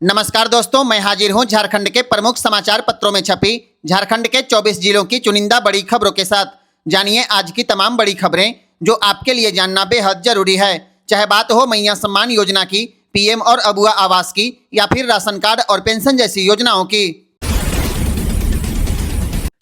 नमस्कार दोस्तों, मैं हाजिर हूं झारखंड के प्रमुख समाचार पत्रों में छपी झारखंड के 24 जिलों की चुनिंदा बड़ी खबरों के साथ। जानिए आज की तमाम बड़ी खबरें जो आपके लिए जानना बेहद जरूरी है। चाहे बात हो मैया सम्मान योजना की, पीएम और अबुआ आवास की, या फिर राशन कार्ड और पेंशन जैसी योजनाओं की।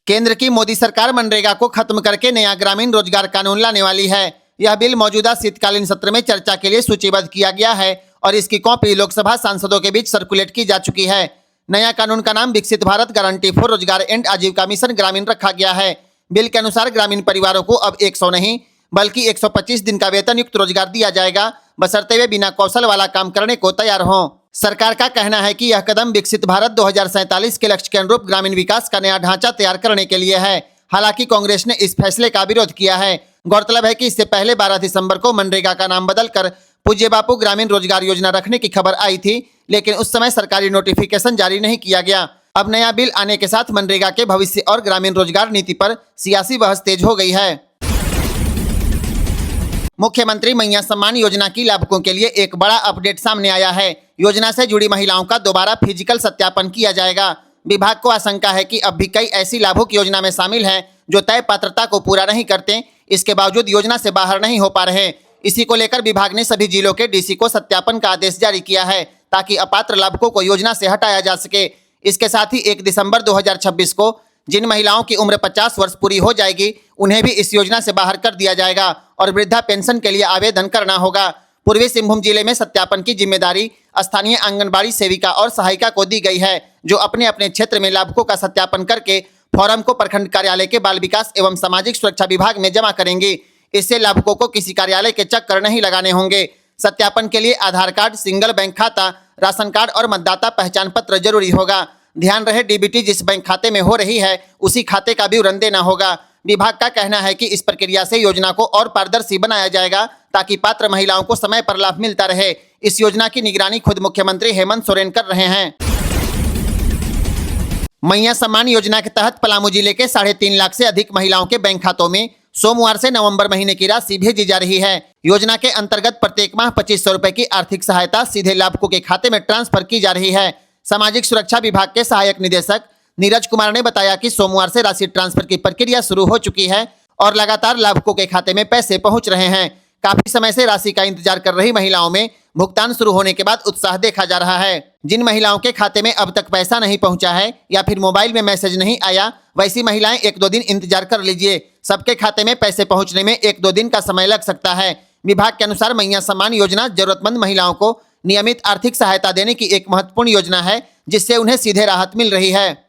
केंद्र की मोदी सरकार मनरेगा को खत्म करके नया ग्रामीण रोजगार कानून लाने वाली है। यह बिल मौजूदा शीतकालीन सत्र में चर्चा के लिए सूचीबद्ध किया गया है और इसकी कॉपी लोकसभा सांसदों के बीच सर्कुलेट की जा चुकी है। नया कानून का नाम विकसित भारत गारंटी फॉर रोजगार एंड आजीविका मिशन ग्रामीण रखा गया है। बिल के अनुसार ग्रामीण परिवारों को अब 100 नहीं बल्कि 125 दिन का वेतन युक्त रोजगार दिया जाएगा, बशर्ते वे बिना कौशल वाला काम करने को तैयार हों। सरकार का कहना है कि यह कदम विकसित भारत 2047 के लक्ष्य के अनुरूप ग्रामीण विकास का नया ढांचा तैयार करने के लिए है। हालांकि कांग्रेस ने इस फैसले का विरोध किया है। गौरतलब है कि इससे पहले 12 दिसंबर को मनरेगा का नाम बदलकर पूज्य बापू ग्रामीण रोजगार योजना रखने की खबर आई थी, लेकिन उस समय सरकारी नोटिफिकेशन जारी नहीं किया गया। अब नया बिल आने के साथ मनरेगा के भविष्य और ग्रामीण रोजगार नीति पर सियासी बहस तेज हो गई है। मुख्यमंत्री मैया सम्मान योजना की लाभुकों के लिए एक बड़ा अपडेट सामने आया है। योजना से जुड़ी महिलाओं का दोबारा फिजिकल सत्यापन किया जाएगा। विभाग को आशंका है कि अब भी कई ऐसी लाभुक योजना में शामिल हैं जो तय पात्रता को पूरा नहीं करते, इसके बावजूद योजना से बाहर नहीं हो पा रहे। इसी को लेकर विभाग ने सभी जिलों के डीसी को सत्यापन का आदेश जारी किया है ताकि अपात्र लाभुकों को योजना से हटाया जा सके। इसके साथ ही 1 दिसंबर 2026 को जिन महिलाओं की उम्र 50 वर्ष पूरी हो जाएगी उन्हें भी इस योजना से बाहर कर दिया जाएगा और वृद्धा पेंशन के लिए आवेदन करना होगा। पूर्वी सिंहभूम जिले में सत्यापन की जिम्मेदारी स्थानीय आंगनबाड़ी सेविका और सहायिका को दी गई है, जो अपने अपने क्षेत्र में लाभुकों का सत्यापन करके फॉर्म को प्रखंड कार्यालय के बाल विकास एवं सामाजिक सुरक्षा विभाग में जमा करेंगी। इससे लाभुकों को किसी कार्यालय के चक्कर नहीं लगाने होंगे। सत्यापन के लिए आधार कार्ड, सिंगल बैंक खाता, राशन कार्ड और मतदाता पहचान पत्र जरूरी होगा। ध्यान रहे, डीबीटी जिस बैंक खाते में हो रही है उसी खाते का विवरण देना होगा। विभाग का कहना है कि इस प्रक्रिया से योजना को और पारदर्शी बनाया जाएगा ताकि पात्र महिलाओं को समय पर लाभ मिलता रहे। इस योजना की निगरानी खुद मुख्यमंत्री हेमंत सोरेन कर रहे हैं। मैया सम्मान योजना के तहत पलामू जिले के 3.5 लाख से अधिक महिलाओं के बैंक खातों में सोमवार से नवंबर महीने की राशि भेजी जा रही है। योजना के अंतर्गत प्रत्येक माह 2500 रुपए की आर्थिक सहायता सीधे लाभुकों के खाते में ट्रांसफर की जा रही है। सामाजिक सुरक्षा विभाग के सहायक निदेशक नीरज कुमार ने बताया कि सोमवार से राशि ट्रांसफर की प्रक्रिया शुरू हो चुकी है और लगातार लाभुकों के खाते में पैसे पहुंच रहे हैं। काफी समय से राशि का इंतजार कर रही महिलाओं में भुगतान शुरू होने के बाद उत्साह देखा जा रहा है। जिन महिलाओं के खाते में अब तक पैसा नहीं पहुंचा है या फिर मोबाइल में मैसेज नहीं आया, वैसी महिलाएं 1-2 दिन इंतजार कर लीजिए। सबके खाते में पैसे पहुंचने में 1-2 दिन का समय लग सकता है। विभाग के अनुसार मैया सम्मान योजना जरूरतमंद महिलाओं को नियमित आर्थिक सहायता देने की एक महत्वपूर्ण योजना है, जिससे उन्हें सीधे राहत मिल रही है।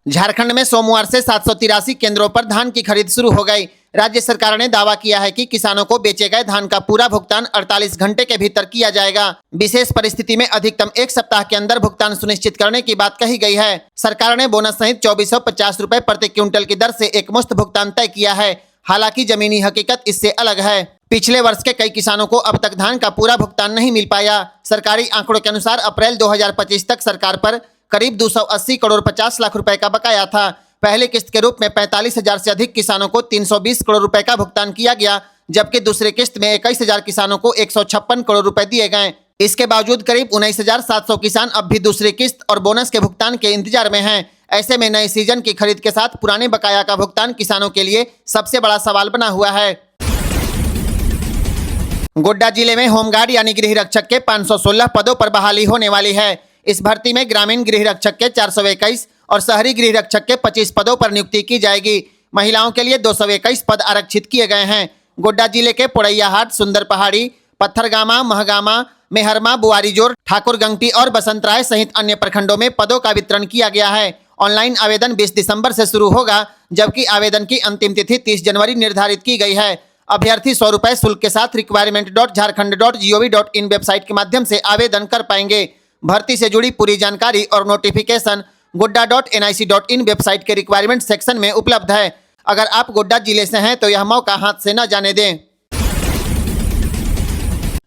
झारखंड में सोमवार से 783 केंद्रों पर धान की खरीद शुरू हो गई। राज्य सरकार ने दावा किया है कि किसानों को बेचे गए धान का पूरा भुगतान 48 घंटे के भीतर किया जाएगा। विशेष परिस्थिति में अधिकतम 1 सप्ताह के अंदर भुगतान सुनिश्चित करने की बात कही गई है। सरकार ने बोनस सहित 2450 रुपए प्रति क्विंटल की दर से एकमुश्त भुगतान तय किया है। हालांकि जमीनी हकीकत इससे अलग है। पिछले वर्ष के कई किसानों को अब तक धान का पूरा भुगतान नहीं मिल पाया। सरकारी आंकड़ों के अनुसार अप्रैल 2025 तक सरकार पर करीब 280 करोड़ 50 लाख रुपए का बकाया था। पहले किस्त के रूप में 45,000 से अधिक किसानों को 320 करोड़ रुपए का भुगतान किया गया, जबकि दूसरे किस्त में 21,000 किसानों को 156 करोड़ रुपए दिए गए। इसके बावजूद करीब 19,700 किसान अब भी दूसरी किस्त और बोनस के भुगतान के इंतजार में हैं। ऐसे में नए सीजन की खरीद के साथ पुराने बकाया का भुगतान किसानों के लिए सबसे बड़ा सवाल बना हुआ है। गोड्डा जिले में होमगार्ड यानी गृह रक्षक के 516 पदों पर बहाली होने वाली है। इस भर्ती में ग्रामीण गृह रक्षक के 421 और शहरी गृह रक्षक के 25 पदों पर नियुक्ति की जाएगी। महिलाओं के लिए 221 पद आरक्षित किए गए हैं। गोड्डा जिले के पोड़ैयाहाट, सुंदर पहाड़ी, पत्थरगामा, महगामा, मेहरमा, बुआरीजोर, ठाकुरगंगटी और बसंतराय सहित अन्य प्रखंडों में पदों का वितरण किया गया है। ऑनलाइन आवेदन 20 दिसंबर से शुरू होगा, जबकि आवेदन की अंतिम तिथि 30 जनवरी निर्धारित की गई है। अभ्यर्थी 100 रुपए शुल्क के साथ requirement.jharkhand.gov.in वेबसाइट के माध्यम से आवेदन कर पाएंगे। भर्ती से जुड़ी पूरी जानकारी और नोटिफिकेशन गोड्डा.nic.in वेबसाइट के रिक्वायरमेंट सेक्शन में उपलब्ध है। अगर आप गोड्डा जिले से हैं तो यह मौका हाथ से न जाने दें।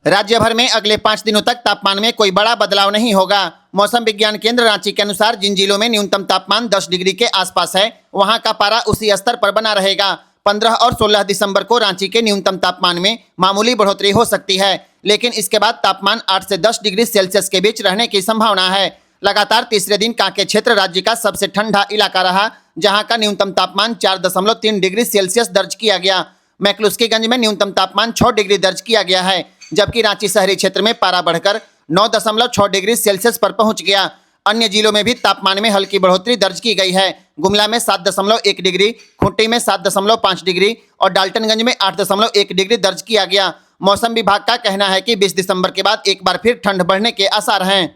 राज्य भर में अगले 5 दिनों तक तापमान में कोई बड़ा बदलाव नहीं होगा। मौसम विज्ञान केंद्र रांची के अनुसार जिन जिलों में न्यूनतम तापमान 10 डिग्री के आसपास है, वहां का पारा उसी स्तर पर बना रहेगा। 15 और 16 दिसंबर को रांची के न्यूनतम तापमान में मामूली बढ़ोतरी हो सकती है, लेकिन इसके बाद तापमान 8 से 10 डिग्री सेल्सियस के बीच रहने की संभावना है। लगातार तीसरे दिन कांके क्षेत्र राज्य का सबसे ठंडा इलाका रहा, जहां का न्यूनतम तापमान 4.3 डिग्री सेल्सियस दर्ज किया गया। मैक्लुस्कीगंज में न्यूनतम तापमान 6 डिग्री दर्ज किया गया है, जबकि रांची शहरी क्षेत्र में पारा बढ़कर 9.6 डिग्री सेल्सियस पर पहुंच गया। अन्य जिलों में भी तापमान में हल्की बढ़ोतरी दर्ज की गई है। गुमला में 7.1 डिग्री, खूंटी में 7.5 डिग्री और डाल्टनगंज में 8.1 डिग्री दर्ज किया गया। मौसम विभाग का कहना है कि 20 दिसंबर के बाद एक बार फिर ठंड बढ़ने के आसार हैं।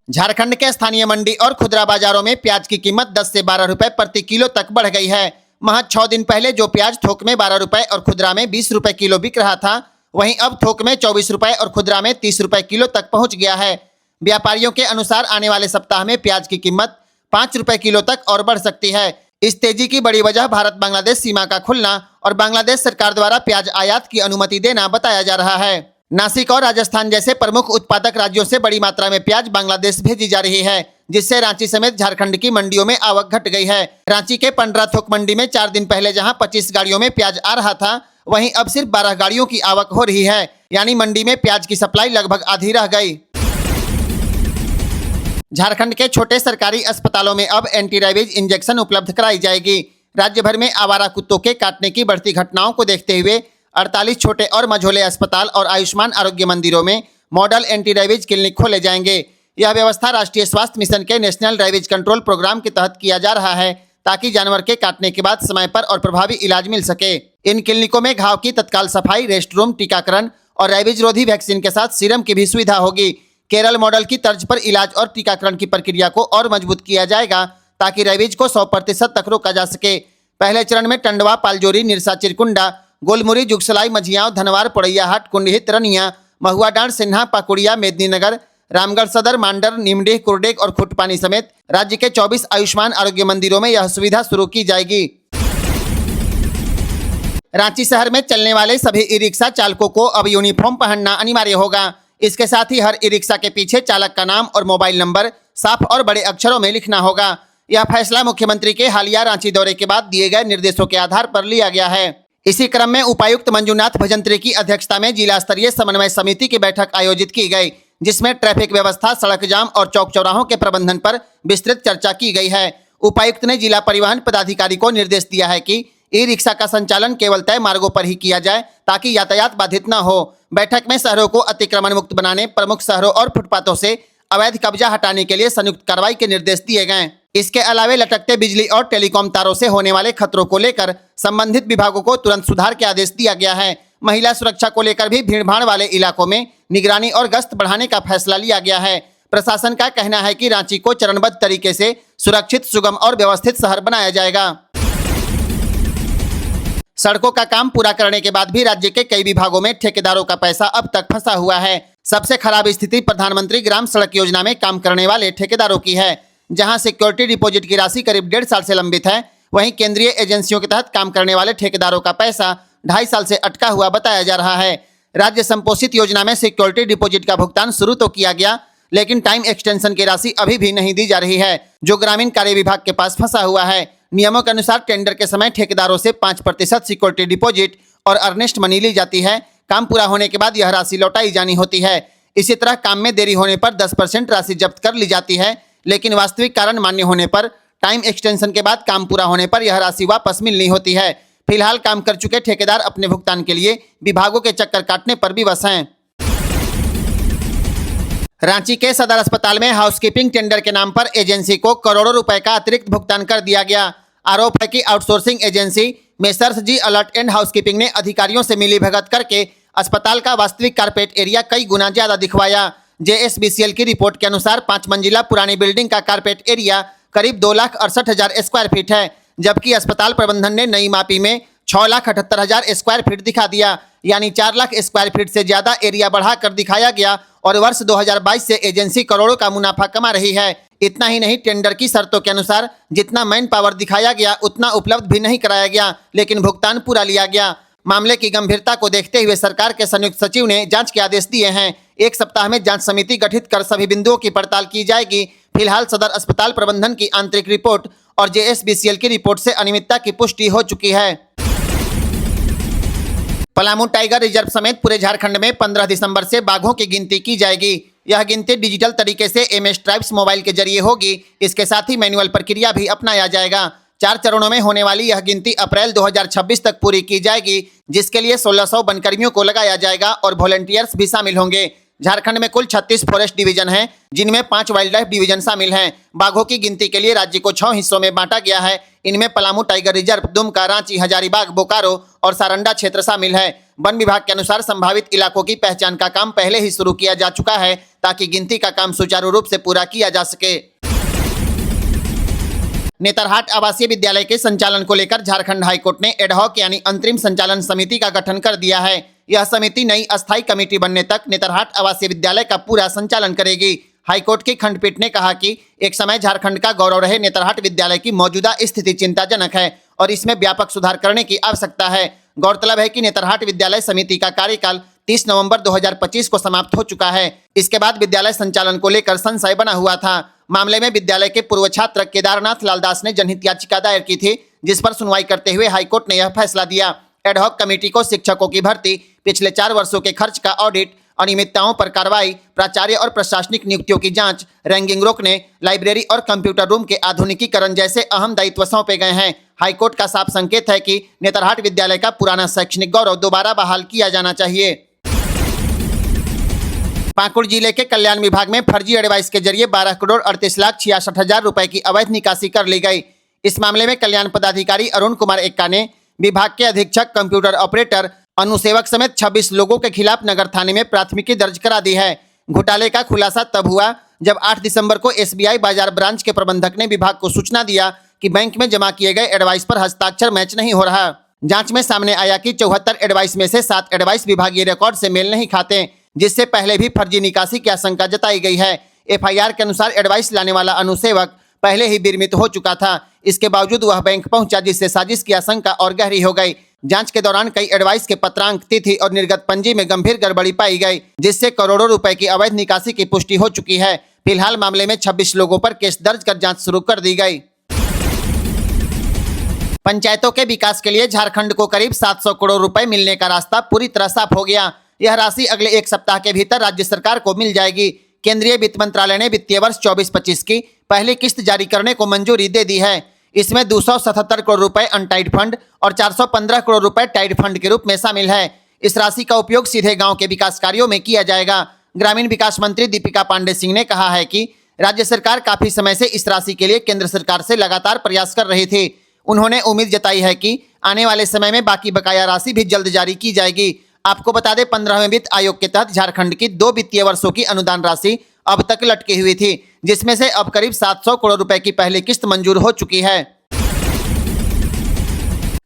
झारखंड के स्थानीय मंडी और खुदरा बाजारों में प्याज की कीमत 10 से 12 रुपए प्रति किलो तक बढ़ गई है। महज 6 दिन पहले जो प्याज थोक में 12 रुपए और खुदरा में 20 रुपए किलो बिक रहा था, वहीं अब थोक में 24 रुपए और खुदरा में 30 रुपए किलो तक पहुंच गया है। व्यापारियों के अनुसार आने वाले सप्ताह में प्याज की कीमत 5 रुपए किलो तक और बढ़ सकती है। इस तेजी की बड़ी वजह भारत बांग्लादेश सीमा का खुलना और बांग्लादेश सरकार द्वारा प्याज आयात की अनुमति देना बताया जा रहा है। नासिक और राजस्थान जैसे प्रमुख उत्पादक राज्यों से बड़ी मात्रा में प्याज बांग्लादेश भेजी जा रही है, जिससे रांची समेत झारखंड की मंडियों में आवक घट गई है। रांची के पंडरा थोक मंडी में 4 दिन पहले जहां 25 गाड़ियों में प्याज आ रहा था, वहीं अब सिर्फ 12 गाड़ियों की आवक हो रही है, यानी मंडी में प्याज की सप्लाई लगभग आधी रह गई। झारखंड के छोटे सरकारी अस्पतालों में अब एंटी रेबीज इंजेक्शन उपलब्ध कराई जाएगी। राज्य भर में आवारा कुत्तों के काटने की बढ़ती घटनाओं को देखते हुए 48 छोटे और मझोले अस्पताल और आयुष्मान आरोग्य मंदिरों में मॉडल एंटी रेबीज क्लिनिक खोले जाएंगे। यह व्यवस्था राष्ट्रीय स्वास्थ्य मिशन के नेशनल रेबीज कंट्रोल प्रोग्राम के तहत किया जा रहा है, ताकि जानवर के काटने के बाद समय पर और प्रभावी इलाज मिल सके। इन क्लिनिकों में घाव की तत्काल सफाई, रेस्ट रूम, टीकाकरण और रेबीज रोधी वैक्सीन के साथ सीरम की भी सुविधा होगी। केरल मॉडल की तर्ज पर इलाज और टीकाकरण की प्रक्रिया को और मजबूत किया जाएगा, ताकि रेबीज को 100% तक रोका जा सके। पहले चरण में टंडवा, पालजोरी, निरसा, चिरकुंडा, गोलमुरी, जुगसलाई, मझियाव, धनवार, पोड़ैयाहाट, कुंडहित, रनिया, महुआडांड, सिन्हा, पाकुड़िया, मेदिनीनगर, रामगढ़ सदर, मांडर, निमडीह, कुरडेग और खुटपानी समेत राज्य के 24 आयुष्मान आरोग्य मंदिरों में यह सुविधा शुरू की जाएगी। रांची शहर में चलने वाले सभी ई रिक्शा चालकों को अब यूनिफॉर्म पहनना अनिवार्य होगा। इसके साथ ही हर ई रिक्शा के पीछे चालक का नाम और मोबाइल नंबर साफ और बड़े अक्षरों में लिखना होगा। यह फैसला मुख्यमंत्री के हालिया रांची दौरे के बाद दिए गए निर्देशों के आधार पर लिया गया है। इसी क्रम में उपायुक्त मंजूनाथ भजंत्री की अध्यक्षता में जिला स्तरीय समन्वय समिति की बैठक आयोजित की गई, जिसमें ट्रैफिक व्यवस्था, सड़क जाम और चौक चौराहों के प्रबंधन पर विस्तृत चर्चा की गई है। उपायुक्त ने जिला परिवहन पदाधिकारी को निर्देश दिया है कि ई रिक्शा का संचालन केवल तय मार्गों पर ही किया जाए, ताकि यातायात बाधित न हो। बैठक में शहरों को अतिक्रमण मुक्त बनाने, प्रमुख शहरों और फुटपाथों से अवैध कब्जा हटाने के लिए संयुक्त कार्रवाई के निर्देश दिए गए। इसके अलावा लटकते बिजली और टेलीकॉम तारों से होने वाले खतरों को लेकर संबंधित विभागों को तुरंत सुधार के आदेश दिया गया है। महिला सुरक्षा को लेकर भी भीड़भाड़ वाले इलाकों में निगरानी और गश्त बढ़ाने का फैसला लिया गया है। प्रशासन का कहना है कि रांची को चरणबद्ध तरीके से सुरक्षित, सुगम और व्यवस्थित शहर बनाया जाएगा। सड़कों का काम पूरा करने के बाद भी राज्य के कई विभागों में ठेकेदारों का पैसा अब तक फंसा हुआ है। सबसे खराब स्थिति प्रधानमंत्री ग्राम सड़क योजना में काम करने वाले ठेकेदारों की है, जहां सिक्योरिटी डिपॉजिट की राशि करीब 1.5 साल से लंबित है। वहीं केंद्रीय एजेंसियों के तहत काम करने वाले ठेकेदारों का पैसा 2.5 साल से अटका हुआ बताया जा रहा है। राज्य संपोषित योजना में सिक्योरिटी डिपॉजिट का भुगतान शुरू तो किया गया, लेकिन टाइम एक्सटेंशन की राशि अभी भी नहीं दी जा रही है, जो ग्रामीण कार्य विभाग के पास फंसा हुआ है। नियमों के अनुसार टेंडर के समय ठेकेदारों से 5% सिक्योरिटी डिपॉजिट और अर्नेस्ट मनी ली जाती है। काम पूरा होने के बाद यह राशि लौटाई जानी होती है। इसी तरह काम में देरी होने पर 10% राशि जब्त कर ली जाती है, लेकिन वास्तविक कारण मान्य होने पर टाइम एक्सटेंशन के बाद काम पूरा होने पर यह राशि वापस मिलनी होती है। फिलहाल काम कर चुके ठेकेदार अपने भुगतान के लिए विभागों के चक्कर काटने पर विवश हैं। रांची के सदर अस्पताल में हाउसकीपिंग टेंडर के नाम पर एजेंसी को करोड़ों रुपए का अतिरिक्त भुगतान कर दिया गया। आरोप है कि outsourcing agency Messrs G Alert and Housekeeping ने अधिकारियों से मिलीभगत करके अस्पताल का वास्तविक कारपेट एरिया कई गुना ज्यादा दिखवाया। JSBCL की रिपोर्ट के अनुसार 5 मंजिला पुरानी बिल्डिंग का कारपेट एरिया करीब 2,68,000 स्क्वायर फीट है, जबकि अस्पताल प्रबंधन ने नई मापी में 6,78,000 स्क्वायर फीट दिखा दिया, यानी 4 लाख स्क्वायर फीट से ज्यादा एरिया बढ़ाकर दिखाया गया। और वर्ष 2022 से एजेंसी करोड़ों का मुनाफा कमा रही है। इतना ही नहीं, टेंडर की शर्तों के अनुसार जितना मैन पावर दिखाया गया उतना उपलब्ध भी नहीं कराया गया, लेकिन भुगतान पूरा लिया गया। मामले की गंभीरता को देखते हुए सरकार के संयुक्त सचिव ने जांच के आदेश दिए हैं। 1 सप्ताह में जांच समिति गठित कर सभी बिंदुओं की पड़ताल की जाएगी। फिलहाल सदर अस्पताल प्रबंधन की आंतरिक रिपोर्ट और JSBCL की रिपोर्ट से अनियमितता की पुष्टि हो चुकी है। पलामू टाइगर रिजर्व समेत पूरे झारखंड में 15 दिसंबर से बाघों की गिनती की जाएगी। यह गिनती डिजिटल तरीके से MS ट्राइब्स मोबाइल के जरिए होगी। इसके साथ ही मैनुअल प्रक्रिया भी अपनाया जाएगा। 4 चरणों में होने वाली यह गिनती अप्रैल 2026 तक पूरी की जाएगी, जिसके लिए 1600 वनकर्मियों को लगाया जाएगा और वॉलंटियर्स भी शामिल होंगे। झारखंड में कुल 36 फॉरेस्ट डिवीजन हैं, जिनमें 5 वाइल्ड लाइफ डिवीजन शामिल हैं। बाघों की गिनती के लिए राज्य को 6 हिस्सों में बांटा गया है। इनमें पलामू टाइगर रिजर्व, दुमका, रांची, हजारीबाग, बोकारो और सारंडा क्षेत्र शामिल है। वन विभाग के अनुसार संभावित इलाकों की पहचान का काम पहले ही शुरू किया जा चुका है, ताकि गिनती का काम सुचारू रूप से पूरा किया जा सके। नेतरहाट आवासीय विद्यालय के संचालन को लेकर झारखंड हाईकोर्ट ने एडहॉक यानी अंतरिम संचालन समिति का गठन कर दिया है। यह समिति नई अस्थायी कमेटी बनने तक नेतरहाट आवासीय विद्यालय का पूरा संचालन करेगी। हाईकोर्ट की खंडपीठ ने कहा कि एक समय झारखंड का गौरव रहे नेतरहाट विद्यालय की मौजूदा स्थिति चिंताजनक है और इसमें व्यापक सुधार करने की आवश्यकता है। गौरतलब है कि नेतरहाट विद्यालय समिति का कार्यकाल 30 नवंबर 2025 को समाप्त हो चुका है। इसके बाद विद्यालय संचालन को लेकर संशय बना हुआ था। मामले में विद्यालय के पूर्व छात्र केदारनाथ लाल दास ने जनहित याचिका दायर की थी, जिस पर सुनवाई करते हुए हाईकोर्ट ने यह फैसला दिया। एडहॉक कमेटी को शिक्षकों की भर्ती, पिछले 4 वर्षों के खर्च का ऑडिट, अनियमितताओं पर कार्रवाई, प्राचार्य और प्रशासनिक नियुक्तियों की जांच, रैंकिंग रोकने, लाइब्रेरी और कंप्यूटर रूम के आधुनिकीकरण जैसे अहम दायित्व सौंपे गए हैं। हाईकोर्ट का साफ संकेत है कि नेतरहाट विद्यालय का पुराना शैक्षणिक गौरव दोबारा बहाल किया जाना चाहिए। पाकुड़ जिले के कल्याण विभाग में फर्जी एडवाइस के जरिए 12 करोड़ 38 लाख 66 हजार रुपए की अवैध निकासी कर ली गई। इस मामले में कल्याण पदाधिकारी अरुण कुमार एक्का ने विभाग के अधीक्षक, कंप्यूटर ऑपरेटर, अनुसेवक समेत 26 लोगों के खिलाफ नगर थाने में प्राथमिकी दर्ज करा दी है। घोटाले का खुलासा तब हुआ जब 8 दिसंबर को SBI बाजार ब्रांच के प्रबंधक ने विभाग को सूचना दिया कि बैंक में जमा किए गए एडवाइस पर हस्ताक्षर मैच नहीं हो रहा। जांच में सामने आया कि 74 एडवाइस में से 7 एडवाइस विभागीय रिकॉर्ड से मेल नहीं खाते, जिससे पहले भी फर्जी निकासी की आशंका जताई गई है। FIR के अनुसार एडवाइस लाने वाला अनुसेवक पहले ही बीमित हो चुका था। इसके बावजूद वह बैंक पहुंचा, जिससे साजिश की आशंका और गहरी हो गई। जांच के दौरान कई एडवाइस के पत्रांक, तिथि और निर्गत पंजी में गंभीर गड़बड़ी पाई गई, जिससे करोड़ों रुपए की अवैध निकासी की पुष्टि हो चुकी है। फिलहाल मामले में 26 लोगों पर केस दर्ज कर जांच शुरू कर दी गई। पंचायतों के विकास के लिए झारखंड को करीब 700 करोड़ रुपए मिलने का रास्ता पूरी तरह साफ हो गया। यह राशि अगले 1 सप्ताह के भीतर राज्य सरकार को मिल जाएगी। केंद्रीय वित्त मंत्रालय ने वित्तीय वर्ष 24-25 की पहली किस्त जारी करने को मंजूरी दे दी है। इसमें 277 करोड़ रुपए अनटाइड फंड और 415 करोड़ रुपए टाइड फंड के रूप में शामिल है। इस राशि का उपयोग सीधे गांव के विकास कार्यों में किया जाएगा। ग्रामीण विकास मंत्री दीपिका पांडे सिंह ने कहा है कि राज्य सरकार काफी समय से इस राशि के लिए केंद्र सरकार से लगातार प्रयास कर रही थी। उन्होंने उम्मीद जताई है कि आने वाले समय में बाकी बकाया राशि भी जल्द जारी की जाएगी। आपको बता दें, 15वें वित्त आयोग के तहत झारखंड की 2 वित्तीय वर्षों की अनुदान राशि अब तक लटकी हुई थी, जिसमें से अब करीब 700 करोड़ रुपए की पहली किस्त मंजूर हो चुकी है।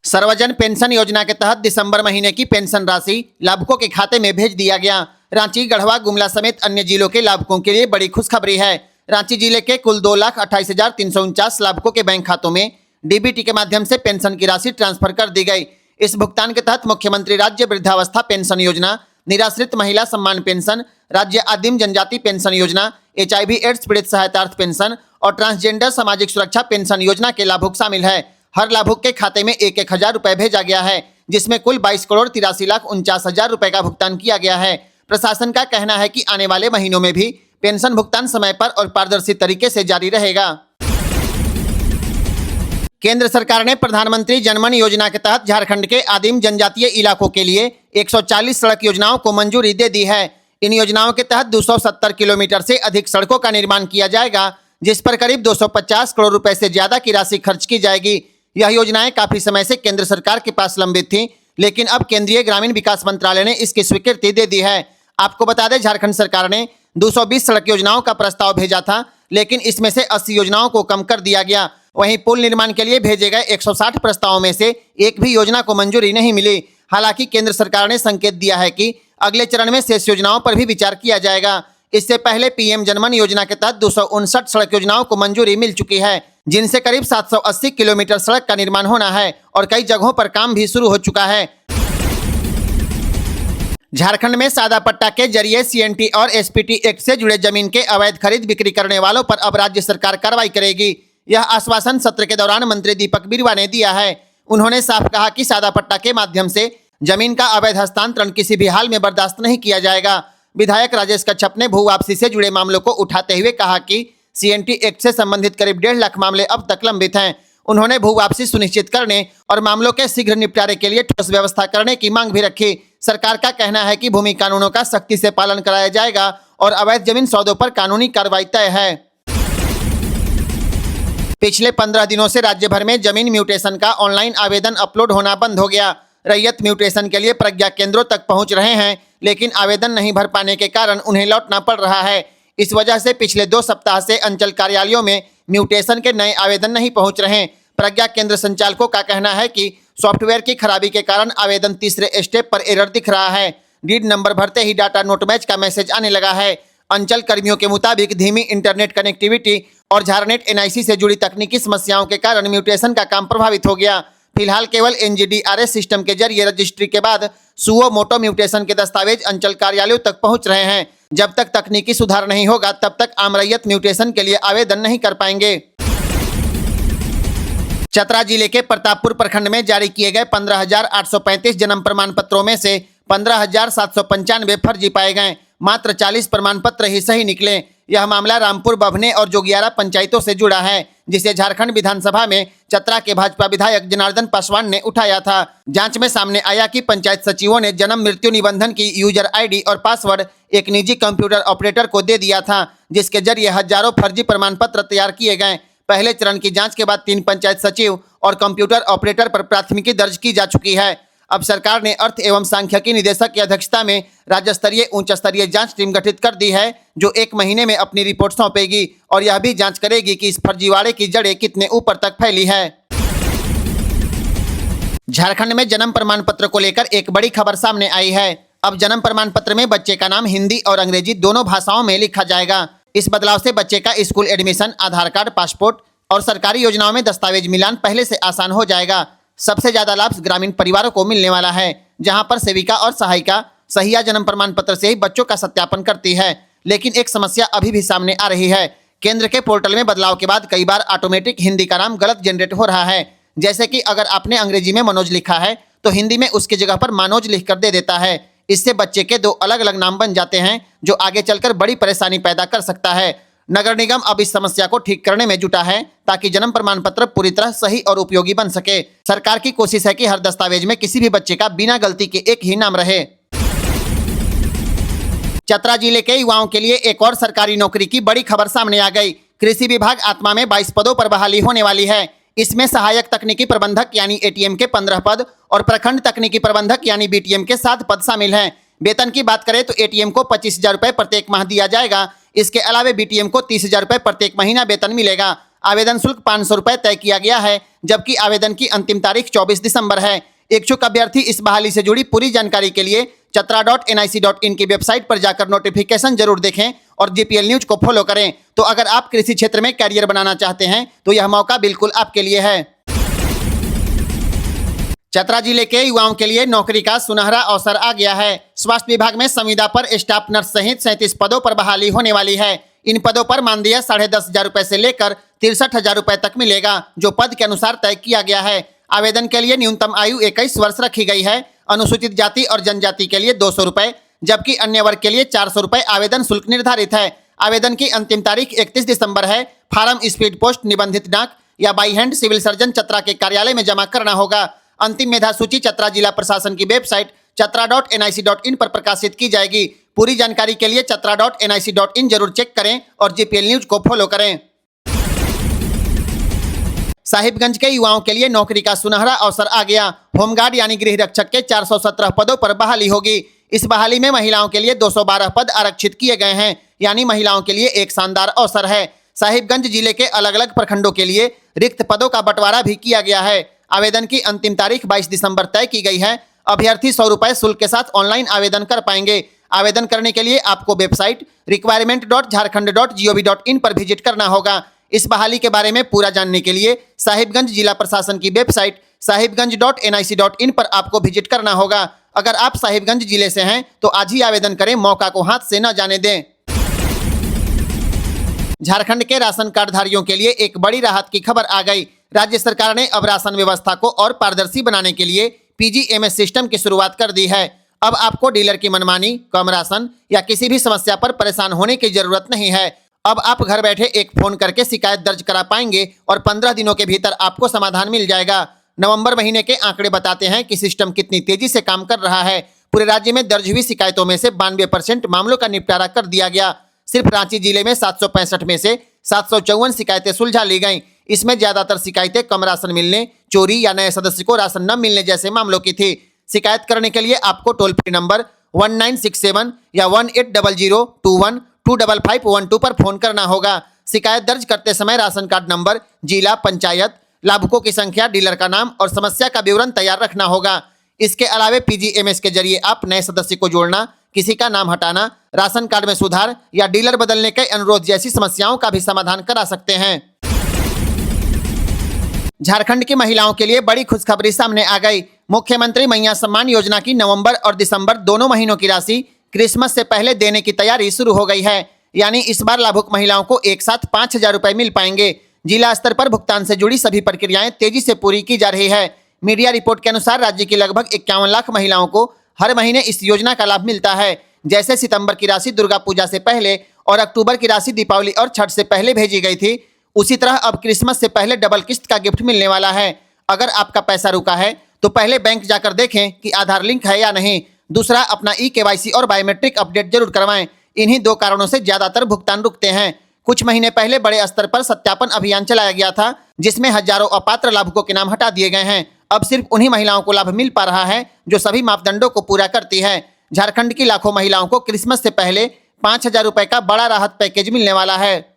सर्वजन पेंशन योजना के तहत दिसंबर महीने की पेंशन राशि लाभुकों के खाते में भेज दिया गया। रांची, गढ़वा, गुमला समेत अन्य जिलों के लाभुकों के लिए बड़ी खुशखबरी है। रांची जिले के कुल 2,28,349 लाभुकों के बैंक खातों में DBT के माध्यम से पेंशन की राशि ट्रांसफर कर दी गई। इस भुगतान के तहत मुख्यमंत्री राज्य वृद्धावस्था पेंशन योजना, निराश्रित महिला सम्मान पेंशन, राज्य आदिम जनजाति पेंशन योजना, HIV एड्स पीड़ित सहायतार्थ पेंशन और ट्रांसजेंडर सामाजिक सुरक्षा पेंशन योजना के लाभुक शामिल है। हर लाभुक के खाते में 1-1 हजार रुपए भेजा गया है, जिसमें कुल 22 करोड़ 83 लाख 49 हजार रुपए का भुगतान किया गया है। प्रशासन का कहना है कि आने वाले महीनों में भी पेंशन भुगतान समय पर और पारदर्शी तरीके से जारी रहेगा। केंद्र सरकार ने प्रधानमंत्री जनमन योजना के तहत झारखंड के आदिम जनजातीय इलाकों के लिए 140 सड़क योजनाओं को मंजूरी दे दी है। इन योजनाओं के तहत 270 किलोमीटर से अधिक सड़कों का निर्माण किया जाएगा, जिस पर करीब 250 करोड़ रुपए से ज्यादा की राशि खर्च की जाएगी। यह योजनाएं काफी समय से केंद्र सरकार के पास लंबित थीं, लेकिन अब केंद्रीय ग्रामीण विकास मंत्रालय ने इसकी स्वीकृति दे दी है। आपको बता दें, झारखंड सरकार ने 220 सड़क योजनाओं का प्रस्ताव भेजा था, लेकिन इसमें से 80 योजनाओं को कम कर दिया गया। वहीं पुल निर्माण के लिए भेजे गए 160 प्रस्तावों में से एक भी योजना को मंजूरी नहीं मिली। हालांकि केंद्र सरकार ने संकेत दिया है कि अगले चरण में शेष योजनाओं पर भी विचार किया जाएगा। इससे पहले PM जनमन योजना के तहत 259 सड़क योजनाओं को मंजूरी मिल चुकी है, जिनसे करीब 780 किलोमीटर सड़क का निर्माण होना है और कई जगहों पर काम भी शुरू हो चुका है। झारखंड में सादा पट्टा के जरिए CNT और SPT एक्ट से जुड़े जमीन के अवैध खरीद बिक्री करने वालों पर अब राज्य सरकार कार्रवाई करेगी। यह आश्वासन सत्र के दौरान मंत्री दीपक बिरुवा ने दिया है। उन्होंने साफ कहा कि सादा पट्टा के माध्यम से जमीन का अवैध हस्तांतरण किसी भी हाल में बर्दाश्त नहीं किया जाएगा। विधायक राजेश कच्छप ने भू वापसी से जुड़े मामलों को उठाते हुए कहा कि CNT एक्ट से संबंधित करीब 1.5 लाख मामले अब तक लंबित हैं। उन्होंने भू वापसी सुनिश्चित करने और मामलों के शीघ्र निपटारे के लिए ठोस व्यवस्था करने की मांग भी रखी। सरकार का कहना है कि भूमि कानूनों का सख्ती से पालन कराया जाएगा और अवैध जमीन सौदों पर कानूनी कार्रवाई तय है। पिछले 15 दिनों से राज्य भर में जमीन म्यूटेशन का ऑनलाइन आवेदन अपलोड होना बंद हो गया। रैयत म्यूटेशन के लिए प्रज्ञा केंद्रों तक पहुंच रहे हैं, लेकिन आवेदन नहीं भर पाने के कारण उन्हें लौटना पड़ रहा है। इस वजह से पिछले 2 सप्ताह से अंचल कार्यालयों में म्यूटेशन के नए आवेदन नहीं पहुंच रहे। प्रज्ञा केंद्र संचालकों का कहना है कि सॉफ्टवेयर की खराबी के कारण आवेदन तीसरे स्टेप पर एरर दिख रहा है। डीड नंबर भरते ही डाटा नोट मैच का मैसेज आने लगा है। अंचल कर्मियों के मुताबिक धीमी इंटरनेट कनेक्टिविटी और झारनेट NIC से जुड़ी तकनीकी समस्याओं के कारण म्यूटेशन का काम प्रभावित हो गया। फिलहाल केवल NGDRS सिस्टम के जरिए रजिस्ट्री के बाद सुओ मोटो म्यूटेशन के दस्तावेज अंचल कार्यालयों तक पहुंच रहे हैं। जब तक तकनीकी सुधार नहीं होगा तब तक आम रैयत म्यूटेशन के लिए आवेदन नहीं कर पाएंगे। चतरा जिले के प्रतापपुर प्रखंड में जारी किए गए 15,835 जन्म प्रमाण पत्रों में से 15,795 फर्जी पाए गए। मात्र 40 प्रमाण पत्र ही सही निकले। यह मामला रामपुर, बभने और जोगियारा पंचायतों से जुड़ा है, जिसे झारखंड विधानसभा में चतरा के भाजपा विधायक जनार्दन पासवान ने उठाया था। जांच में सामने आया कि पंचायत सचिवों ने जन्म मृत्यु निबंधन की यूजर ID और पासवर्ड एक निजी कंप्यूटर ऑपरेटर को दे दिया था, जिसके जरिए हजारों फर्जी प्रमाण पत्र तैयार किए गए। पहले चरण की जांच के बाद 3 पंचायत सचिव और कंप्यूटर ऑपरेटर पर प्राथमिकी दर्ज की जा चुकी है। अब सरकार ने अर्थ एवं सांख्यिकी निदेशक की अध्यक्षता में राज्य स्तरीय उच्च स्तरीय जांच टीम गठित कर दी है, जो 1 महीने में अपनी रिपोर्ट सौंपेगी और यह भी जांच करेगी कि इस फर्जीवाड़े की जड़ें कितने ऊपर तक फैली है। झारखंड में जन्म प्रमाण पत्र को लेकर एक बड़ी खबर सामने आई है। अब जन्म प्रमाण पत्र में बच्चे का नाम हिंदी और अंग्रेजी दोनों भाषाओं में लिखा जाएगा। इस बदलाव से बच्चे का स्कूल एडमिशन, आधार कार्ड, पासपोर्ट और सरकारी योजनाओं में दस्तावेज मिलान पहले से आसान हो जाएगा। सबसे ज्यादा लाभ ग्रामीण परिवारों को मिलने वाला है, जहां पर सेविका और सहायिका सहिया जन्म प्रमाण पत्र से ही बच्चों का सत्यापन करती है। लेकिन एक समस्या अभी भी सामने आ रही है। केंद्र के पोर्टल में बदलाव के बाद कई बार ऑटोमेटिक हिंदी का नाम गलत जनरेट हो रहा है। जैसे कि अगर आपने अंग्रेजी में मनोज लिखा है तो हिंदी में उसकी जगह पर मानोज लिख कर दे देता है। इससे बच्चे के 2 अलग अलग नाम बन जाते हैं, जो आगे चलकर बड़ी परेशानी पैदा कर सकता है। नगर निगम अब इस समस्या को ठीक करने में जुटा है, ताकि जन्म प्रमाण पत्र पूरी तरह सही और उपयोगी बन सके। सरकार की कोशिश है कि हर दस्तावेज में किसी भी बच्चे का बिना गलती के एक ही नाम रहे। चतरा जिले के युवाओं के लिए एक और सरकारी नौकरी की बड़ी खबर सामने आ गई। कृषि विभाग आत्मा में 22 पदों पर बहाली होने वाली है। इसमें सहायक तकनीकी प्रबंधक यानी ATM के 15 पद और प्रखंड तकनीकी प्रबंधक यानी BTM के 7 पद शामिल हैं। वेतन की बात करें तो ATM को 25,000 रुपये प्रत्येक माह दिया जाएगा। इसके अलावा BTM को 30,000 रुपये प्रत्येक महीना वेतन मिलेगा। आवेदन शुल्क 500 रुपये तय किया गया है, जबकि आवेदन की अंतिम तारीख 24 दिसंबर है। इच्छुक अभ्यर्थी इस बहाली से जुड़ी पूरी जानकारी के लिए chatra.nic.in की वेबसाइट पर जाकर नोटिफिकेशन जरूर देखें और GPL न्यूज को फॉलो करें। तो अगर आप कृषि क्षेत्र में कैरियर बनाना चाहते हैं तो यह मौका बिल्कुल आपके लिए है। चतरा जिले के युवाओं के लिए नौकरी का सुनहरा अवसर आ गया है। स्वास्थ्य विभाग में संविदा पर स्टाफ नर्स सहित 37 पदों पर बहाली होने वाली है। इन पदों पर मानदेय 10,500 रुपए से लेकर 63,000 रुपए तक मिलेगा, जो पद के अनुसार तय किया गया है। आवेदन के लिए न्यूनतम आयु 21 वर्ष रखी गई है। अनुसूचित जाति और जनजाति के लिए 200 रुपए, जबकि अन्य वर्ग के लिए 400 रुपए आवेदन शुल्क निर्धारित है। आवेदन की अंतिम तारीख 31 दिसंबर है। फार्म स्पीड पोस्ट, निबंधित डाक या by hand civil surgeon Chatra के कार्यालय में जमा करना होगा। अंतिम मेधा सूची चतरा जिला प्रशासन की वेबसाइट chatra.nic.in पर प्रकाशित की जाएगी। पूरी जानकारी के लिए chatra.nic.in जरूर चेक करें और GPL न्यूज को फॉलो करें। साहिबगंज के युवाओं के लिए नौकरी का सुनहरा अवसर आ गया। होमगार्ड यानी गृह रक्षक के 417 पदों पर बहाली होगी। इस बहाली में महिलाओं के लिए 212 पद आरक्षित किए गए हैं, यानी महिलाओं के लिए एक शानदार अवसर है। साहिबगंज जिले के अलग अलग प्रखंडों के लिए रिक्त पदों का बंटवारा भी किया गया है। आवेदन की अंतिम तारीख 22 दिसंबर तय की गई है। अभ्यर्थी 100 रुपए शुल्क के साथ ऑनलाइन आवेदन कर पाएंगे। आवेदन करने के लिए आपको वेबसाइट requirement.jharkhand.gov.in पर विजिट करना होगा। इस बहाली के बारे में पूरा जानने के लिए साहिबगंज जिला प्रशासन की वेबसाइट sahibganj.nic.in पर आपको विजिट करना होगा। अगर आप साहिबगंज जिले से हैं तो आज ही आवेदन करें, मौका को हाथ से न जाने दें। झारखंड के राशन कार्डधारियों के लिए एक बड़ी राहत की खबर आ गई। राज्य सरकार ने अब राशन व्यवस्था को और पारदर्शी बनाने के लिए पीजीएमएस सिस्टम की शुरुआत कर दी है। अब आपको डीलर की मनमानी, कम राशन या किसी भी समस्या पर परेशान होने की जरूरत नहीं है। अब आप घर बैठे एक फोन करके शिकायत दर्ज करा पाएंगे और 15 दिनों के भीतर आपको समाधान मिल जाएगा। नवंबर महीने के आंकड़े बताते हैं कि सिस्टम कितनी तेजी से काम कर रहा है। पूरे राज्य में दर्ज हुई शिकायतों में से 92% मामलों का निपटारा कर दिया गया। सिर्फ रांची जिले में 765 में से 754 शिकायतें सुलझा ली गईं। इसमें ज्यादातर शिकायतें कम राशन मिलने, चोरी या नए सदस्य को राशन न मिलने जैसे मामलों की थी। शिकायत करने के लिए आपको टोल फ्री नंबर 1967 या 180021255512 पर फोन करना होगा। शिकायत दर्ज करते समय राशन कार्ड नंबर, जिला, पंचायत, लाभुकों की संख्या, डीलर का नाम और समस्या का विवरण तैयार रखना होगा। इसके अलावा पीजीएमएस के जरिए आप नए सदस्य को जोड़ना, किसी का नाम हटाना, राशन कार्ड में सुधार या डीलर बदलने के अनुरोध जैसी समस्याओं का भी समाधान करा सकते हैं। झारखंड की महिलाओं के लिए बड़ी खुशखबरी सामने आ गई। मुख्यमंत्री मैया सम्मान योजना की नवंबर और दिसंबर दोनों महीनों की राशि क्रिसमस से पहले देने की तैयारी शुरू हो गई है। यानी इस बार लाभुक महिलाओं को एक साथ 5,000 रुपए मिल पाएंगे। जिला स्तर पर भुगतान से जुड़ी सभी प्रक्रियाएं तेजी से पूरी की जा रही है। मीडिया रिपोर्ट के अनुसार राज्य की लगभग 51 लाख महिलाओं को हर महीने इस योजना का लाभ मिलता है। जैसे सितंबर की राशि दुर्गा पूजा से पहले और अक्टूबर की राशि दीपावली और छठ से पहले भेजी गई थी, उसी तरह अब क्रिसमस से पहले डबल किस्त का गिफ्ट मिलने वाला है। अगर आपका पैसा रुका है तो पहले बैंक जाकर देखें कि आधार लिंक है या नहीं। दूसरा, अपना ई-केवाईसी और बायोमेट्रिक अपडेट जरूर करवाएं। इन्हीं 2 कारणों से ज्यादातर भुगतान रुकते हैं। कुछ महीने पहले बड़े स्तर पर सत्यापन अभियान चलाया गया था, जिसमें हजारों अपात्र लाभुकों के नाम हटा दिए गए हैं। अब सिर्फ उन्हीं महिलाओं को लाभ मिल पा रहा है जो सभी मापदंडों को पूरा करती है। झारखंड की लाखों महिलाओं को क्रिसमस से पहले 5,000 रुपए का बड़ा राहत पैकेज मिलने वाला है।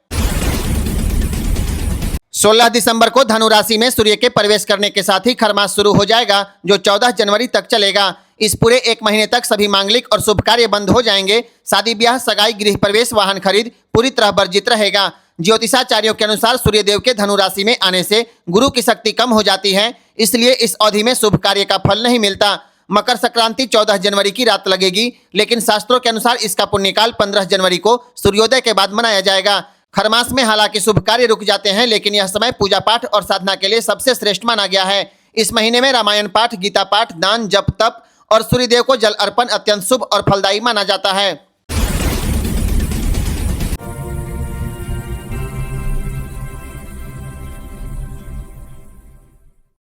16 दिसंबर को धनु राशि में सूर्य के प्रवेश करने के साथ ही खरमास शुरू हो जाएगा, जो 14 जनवरी तक चलेगा। इस पूरे 1 महीने तक सभी मांगलिक और शुभ कार्य बंद हो जाएंगे। शादी ब्याह, सगाई, गृह प्रवेश, वाहन खरीद पूरी तरह वर्जित रहेगा। ज्योतिषाचार्यों के अनुसार सूर्यदेव के धनु राशि में आने से गुरु की शक्ति कम हो जाती है, इसलिए इस अवधि में शुभ कार्य का फल नहीं मिलता। मकर संक्रांति 14 जनवरी की रात लगेगी, लेकिन शास्त्रों के अनुसार इसका पुण्यकाल 15 जनवरी को सूर्योदय के बाद मनाया जाएगा। खरमास में हालांकि शुभ कार्य रुक जाते हैं, लेकिन यह समय पूजा पाठ और साधना के लिए सबसे श्रेष्ठ माना गया है। इस महीने में रामायण पाठ, गीता पाठ, दान, जप, तप और सूर्यदेव को जल अर्पण अत्यंत शुभ और फलदायी माना जाता है।